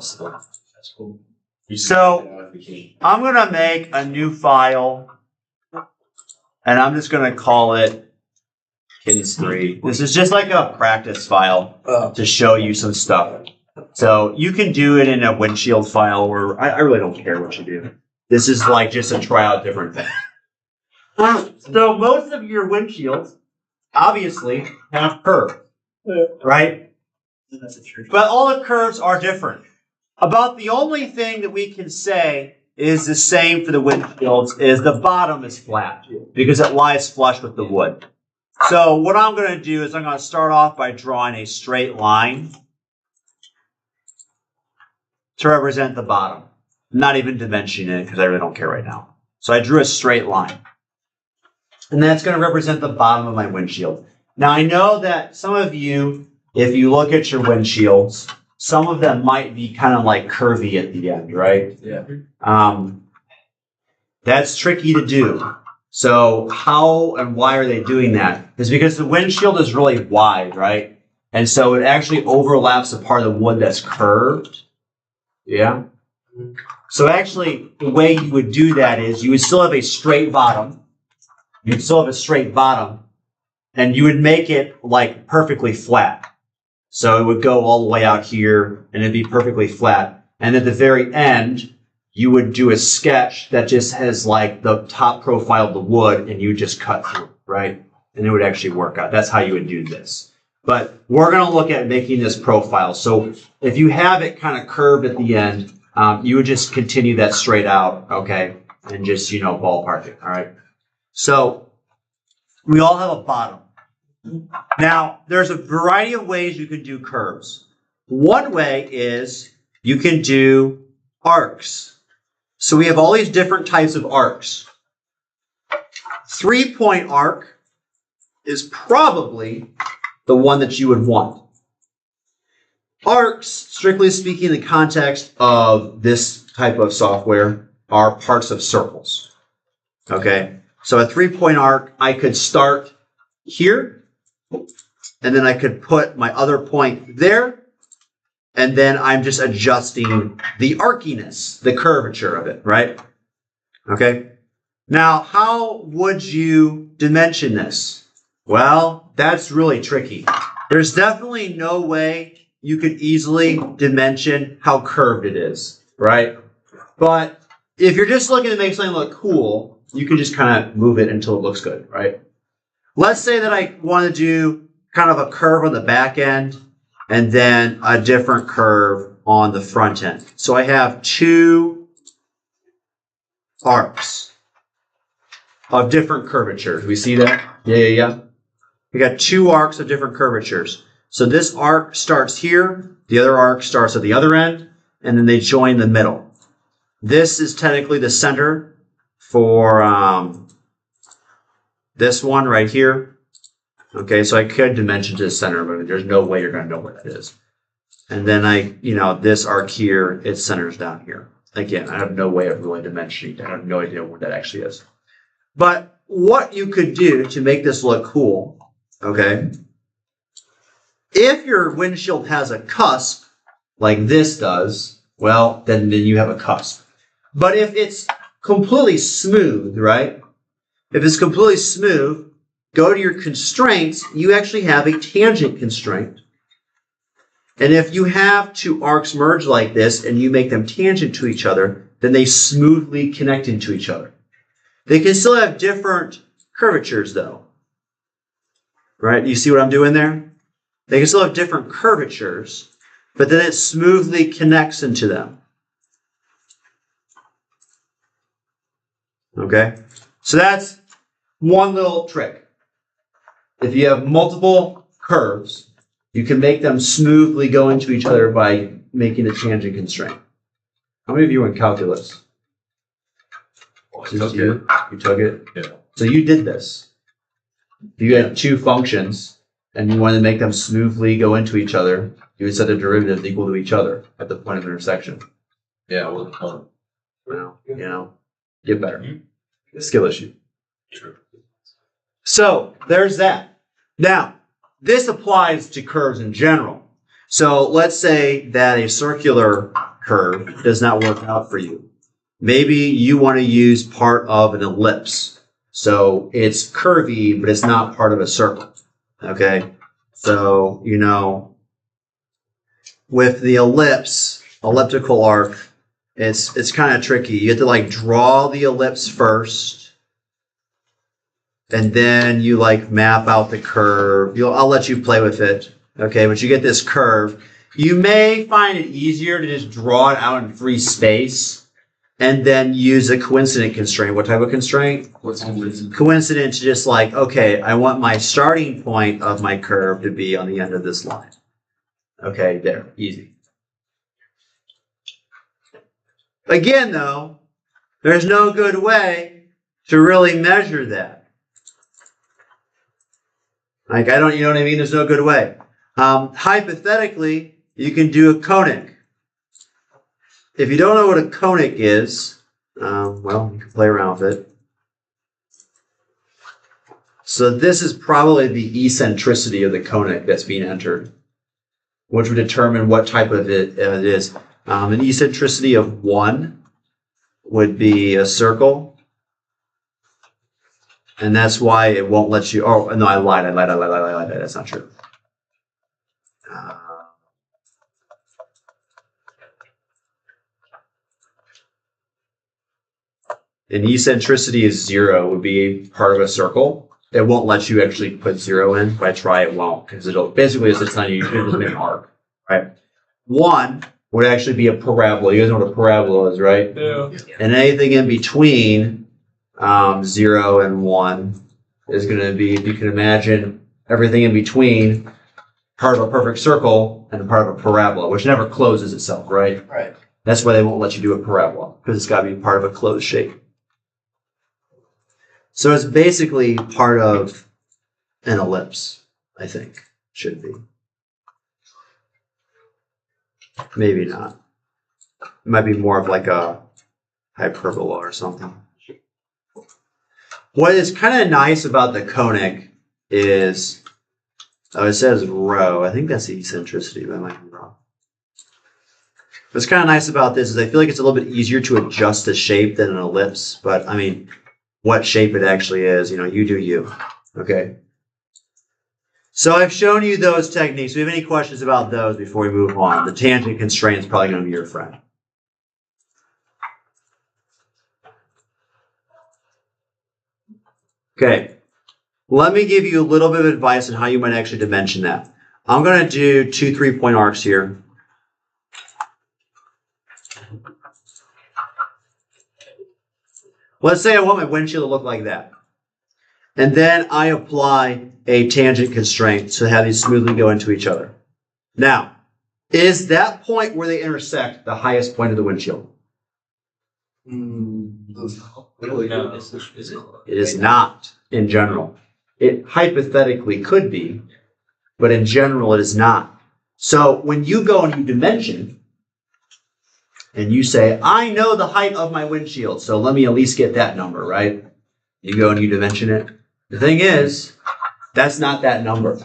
That's cool. So I'm going to make a new file, and I'm just going to call it Kins3. This is just like a practice file to show you some stuff. So you can do it in a windshield file, or I really don't care what you do. This is like just to try out different things. So most of your windshields obviously have curves, right? But all the curves are different. About the only thing that we can say is the same for the windshields is the bottom is flat because it lies flush with the wood. So what I'm going to do is I'm going to start off by drawing a straight line to represent the bottom. I'm not even dimensioning it because I really don't care right now. So I drew a straight line. And that's going to represent the bottom of my windshield. Now I know that some of you, if you look at your windshields, some of them might be kind of like curvy at the end, right? Yeah. That's tricky to do. So how and why are they doing that? It's because the windshield is really wide, right? And so it actually overlaps a part of the wood that's curved. Yeah. So actually, the way you would do that is you would still have a straight bottom. You'd still have a straight bottom, and you would make it like perfectly flat. So it would go all the way out here, and it'd be perfectly flat. And at the very end, you would do a sketch that just has like the top profile of the wood, and you would just cut through, right? And it would actually work out. That's how you would do this. But we're going to look at making this profile. So if you have it kind of curved at the end, you would just continue that straight out, okay? And just, ballpark it, all right? So we all have a bottom. Now, there's a variety of ways you can do curves. One way is you can do arcs. So we have all these different types of arcs. 3-point arc is probably the one that you would want. Arcs, strictly speaking, in the context of this type of software, are parts of circles. Okay? So a 3-point arc, I could start here, and then I could put my other point there, and then I'm just adjusting the arciness, the curvature of it, right? Okay? Now, how would you dimension this? Well, that's really tricky. There's definitely no way you could easily dimension how curved it is, right? But if you're just looking to make something look cool, you can just kind of move it until it looks good, right? Let's say that I want to do kind of a curve on the back end and then a different curve on the front end. So I have 2 arcs of different curvatures. We see that? Yeah. We got 2 arcs of different curvatures. So this arc starts here, the other arc starts at the other end, and then they join the middle. This is technically the center for this one right here. Okay, so I could dimension to the center, but there's no way you're going to know where that is. And then this arc here, it centers down here. Again, I have no way of really dimensioning. I have no idea where that actually is. But what you could do to make this look cool, okay, if your windshield has a cusp, like this does, well, then you have a cusp. But if it's completely smooth, right? If it's completely smooth, go to your constraints, you actually have a tangent constraint. And if you have 2 arcs merge like this and you make them tangent to each other, then they smoothly connect into each other. They can still have different curvatures though. Right? You see what I'm doing there? They can still have different curvatures, but then it smoothly connects into them. Okay? So that's one little trick. If you have multiple curves, you can make them smoothly go into each other by making a tangent constraint. How many of you were in calculus? You took it? Yeah. So you did this. If you had 2 functions and you wanted to make them smoothly go into each other, you would set the derivatives equal to each other at the point of intersection. Yeah, it wasn't fun. Well, get better. Mm-hmm. Skill issue. True. So there's that. Now, this applies to curves in general. So let's say that a circular curve does not work out for you. Maybe you want to use part of an ellipse. So it's curvy, but it's not part of a circle. Okay? So, with the elliptical arc, it's kind of tricky. You have to like draw the ellipse first, and then you like map out the curve. I'll let you play with it. Okay, but you get this curve. You may find it easier to just draw it out in free space and then use a coincident constraint. What type of constraint? What's coincident? Coincident to just like, okay, I want my starting point of my curve to be on the end of this line. Okay, there, easy. Again, though, there's no good way to really measure that. Like, you know what I mean? There's no good way. Hypothetically, you can do a conic. If you don't know what a conic is, well, you can play around with it. So this is probably the eccentricity of the conic that's being entered, which would determine what type of it is. An eccentricity of 1 would be a circle. And that's why it won't let you... Oh, no, I lied. That's not true. An eccentricity is 0 would be part of a circle. It won't let you actually put 0 in. If I try, it won't. Because it'll basically, it's telling you to limit arc. Right? 1 would actually be a parabola. You guys know what a parabola is, right? Yeah. And anything in between 0 and 1 is going to be, if you can imagine, everything in between, part of a perfect circle and part of a parabola, which never closes itself, right? Right. That's why they won't let you do a parabola, because it's got to be part of a closed shape. So it's basically part of an ellipse, I think, should be. Maybe not. It might be more of like a hyperbola or something. What is kind of nice about the conic is, it says rho. I think that's the eccentricity, but I might be wrong. What's kind of nice about this is I feel like it's a little bit easier to adjust the shape than an ellipse, but I mean, what shape it actually is, you do you. Okay. So I've shown you those techniques. Do we have any questions about those before we move on? The tangent constraint is probably going to be your friend. Okay. Let me give you a little bit of advice on how you might actually dimension that. I'm going to do 2 3-point arcs here. Let's say I want my windshield to look like that. And then I apply a tangent constraint to have these smoothly go into each other. Now, is that point where they intersect the highest point of the windshield? No. Is it? It is not in general. It hypothetically could be, but in general it is not. So when you go and you dimension, and you say, I know the height of my windshield, so let me at least get that number, right? You go and you dimension it. The thing is, that's not that number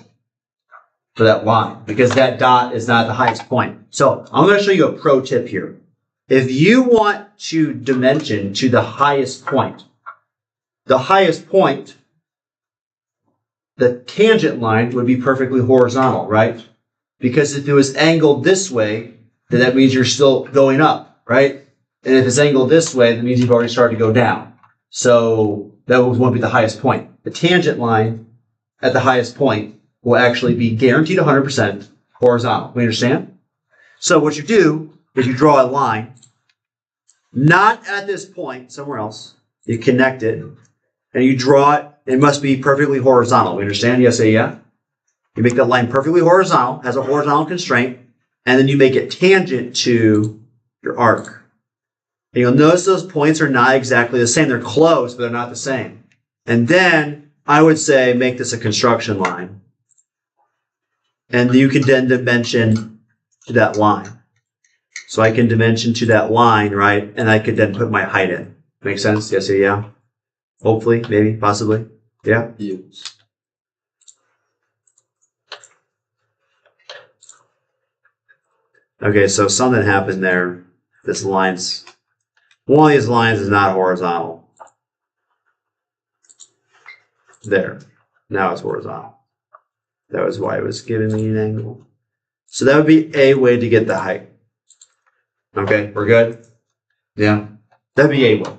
for that line, because that dot is not the highest point. So I'm going to show you a pro tip here. If you want to dimension to the highest point, the tangent line would be perfectly horizontal, right? Because if it was angled this way, then that means you're still going up, right? And if it's angled this way, that means you've already started to go down. So that won't be the highest point. The tangent line at the highest point will actually be guaranteed 100% horizontal. We understand? So what you do is you draw a line, not at this point, somewhere else. You connect it, and you draw it. It must be perfectly horizontal. We understand? Yes, say yeah. You make that line perfectly horizontal, has a horizontal constraint, and then you make it tangent to your arc. And you'll notice those points are not exactly the same. They're close, but they're not the same. And then I would say make this a construction line. And you can then dimension to that line. So I can dimension to that line, right? And I could then put my height in. Make sense? Yes or yeah? Hopefully, maybe, possibly. Yeah? Yes. Okay, so something happened there. This line's, one of these lines is not horizontal. There. Now it's horizontal. That was why it was giving me an angle. So that would be a way to get the height. Okay, we're good? Yeah. That'd be a way.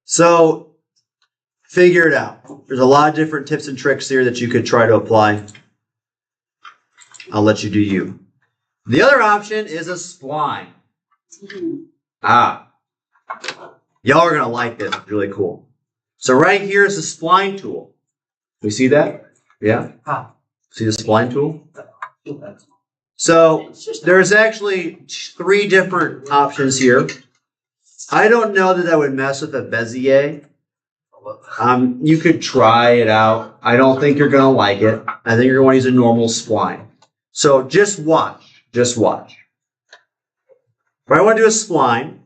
So figure it out. There's a lot of different tips and tricks here that you could try to apply. I'll let you do you. The other option is a spline. Ah. Y'all are going to like this. It's really cool. So right here is the spline tool. You see that? Yeah? See the spline tool? So there's actually 3 different options here. I don't know that I would mess with a Bezier. You could try it out. I don't think you're going to like it. I think you're going to use a normal spline. So just watch. Just watch. If I want to do a spline,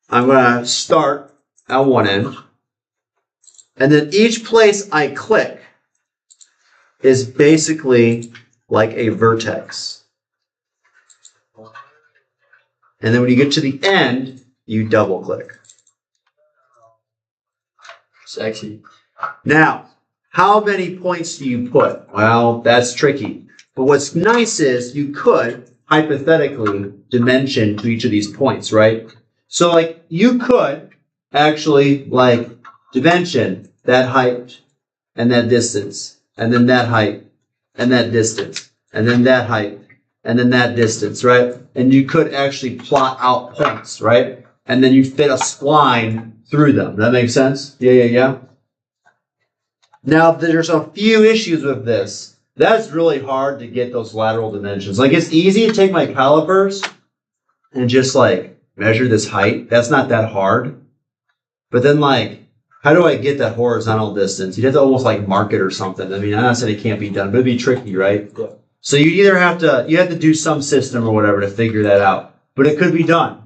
I'm going to start at one end. And then each place I click is basically like a vertex. And then when you get to the end, you double click. Sexy. Now, how many points do you put? Well, that's tricky. But what's nice is you could hypothetically dimension to each of these points, right? So like you could actually like dimension that height and that distance, and then that height and that distance, and then that height and then that distance, right? And you could actually plot out points, right? And then you fit a spline through them. That makes sense? Yeah. Now, there's a few issues with this. That's really hard to get those lateral dimensions. Like, it's easy to take my calipers and just, like, measure this height. That's not that hard. But then, like, how do I get that horizontal distance? You'd have to almost, like, mark it or something. I mean, I'm not saying it can't be done, but it'd be tricky, right? Yeah. So you either have to do some system or whatever to figure that out. But it could be done.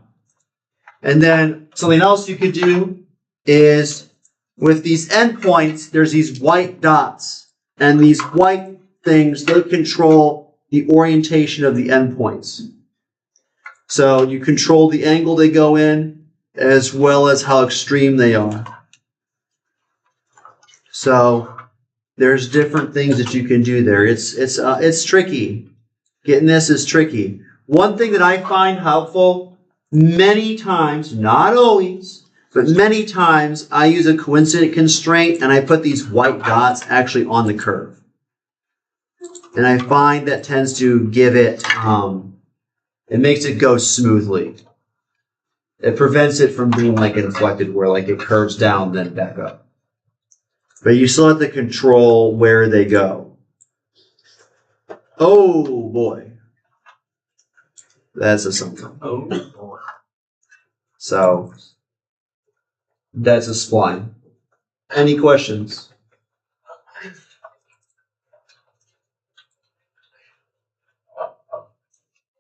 And then something else you could do is with these endpoints, there's these white dots. And these white things, they control the orientation of the endpoints. So you control the angle they go in as well as how extreme they are. So there's different things that you can do there. It's tricky. Getting this is tricky. One thing that I find helpful many times, not always, but many times, I use a coincident constraint and I put these white dots actually on the curve. And I find that tends to give it, it makes it go smoothly. It prevents it from being like inflected where like it curves down then back up. But you still have to control where they go. Oh boy. That's a something. Oh boy. So that's a spline. Any questions?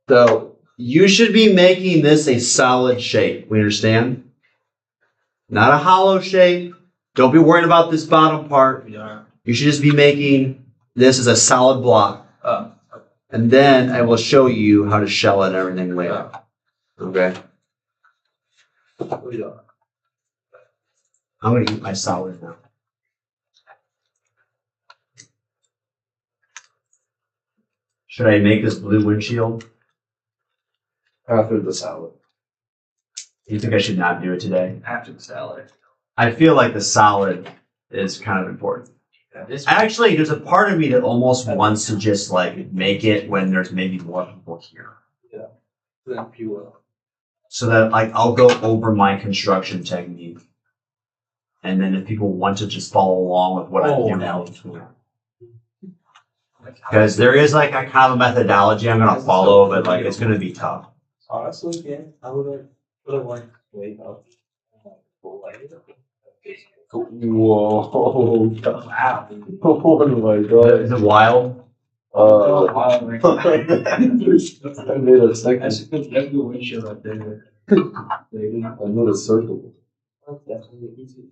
So you should be making this a solid shape. We understand? Not a hollow shape. Don't be worried about this bottom part. You should just be making this as a solid block. And then I will show you how to shell it and everything later. Okay? I'm going to eat my solid now. Should I make this blue windshield? After the salad. You think I should not do it today? After the salad. I feel like the solid is kind of important. Actually, there's a part of me that almost wants to just like make it when there's maybe more people here. Yeah. Then pure. So that like I'll go over my construction technique. And then if people want to just follow along with what I'm doing now. Because there is like a kind of a methodology I'm gonna follow, but like it's gonna be tough. Honestly, yeah, I would have liked to wake up. Whoa! Wow! Oh my god! Is it wild? I made a second. That's a good windshield right there. I made a circle. That's definitely easy.